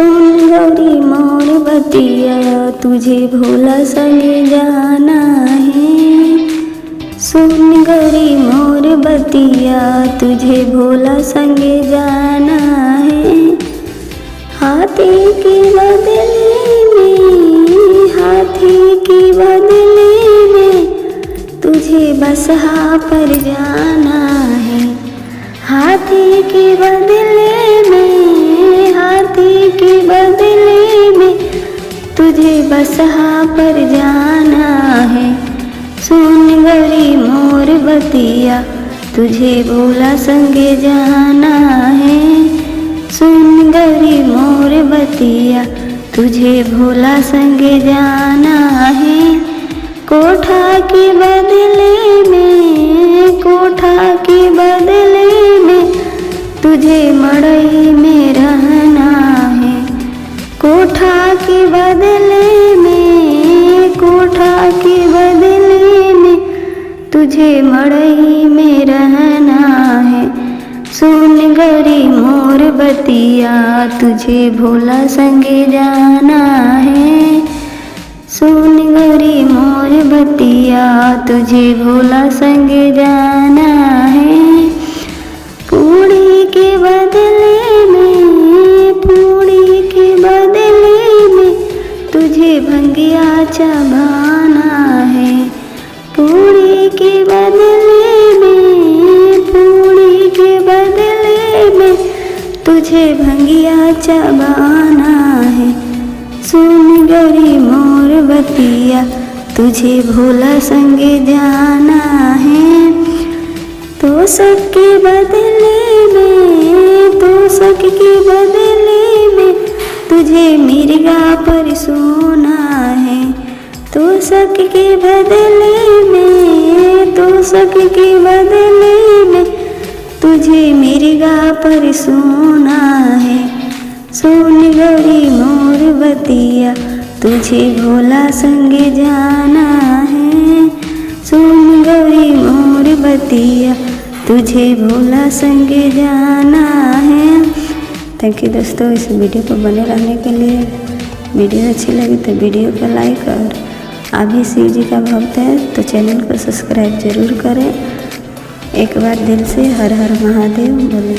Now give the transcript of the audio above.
सुन गौरी मोर बतिया तुझे भोला संगे जाना है। सुन गौरी मोर बतिया तुझे भोला संगे जाना है। हाथी की बदले में तुझे बसहा पर जाना है। हाथी के बदले में तुझे बसहा पर जाना है। सुन गौरी मोर बतिया तुझे भोला संगे जाना है। सुन गौरी मोर बतिया तुझे भोला संगे जाना है। कोठा के बदले में तुझे मड़ई में रहना है। कोठा के बदले में तुझे मड़ई में रहना है। सुन गौरी मोर बतिया तुझे भोला संगे जाना है। सुन गौरी मोर बतिया तुझे भोला संगे जाना है। पूड़ी के बदले में तुझे भंगिया चबाना है। पूड़ी के बदले में तुझे भंगिया चबाना है। सुन गौरी मोर बतिया तुझे भोला संगे जाना है। तो सबके बदले में तुझे मिर्गा पर सोना है। तो सबके बदले में तुझे मिर्गा पर सोना है। सुन गौरी मोर बतिया तुझे भोला संगे जाना है। सुन गौरी मोर बतिया तुझे भोला संगे जाना है। थैंक यू दोस्तों, इस वीडियो को बने रहने के लिए। वीडियो अच्छी लगी तो वीडियो को लाइक, और आप भी शिव जी का भक्त है तो चैनल को सब्सक्राइब जरूर करें। एक बार दिल से हर हर महादेव बोले।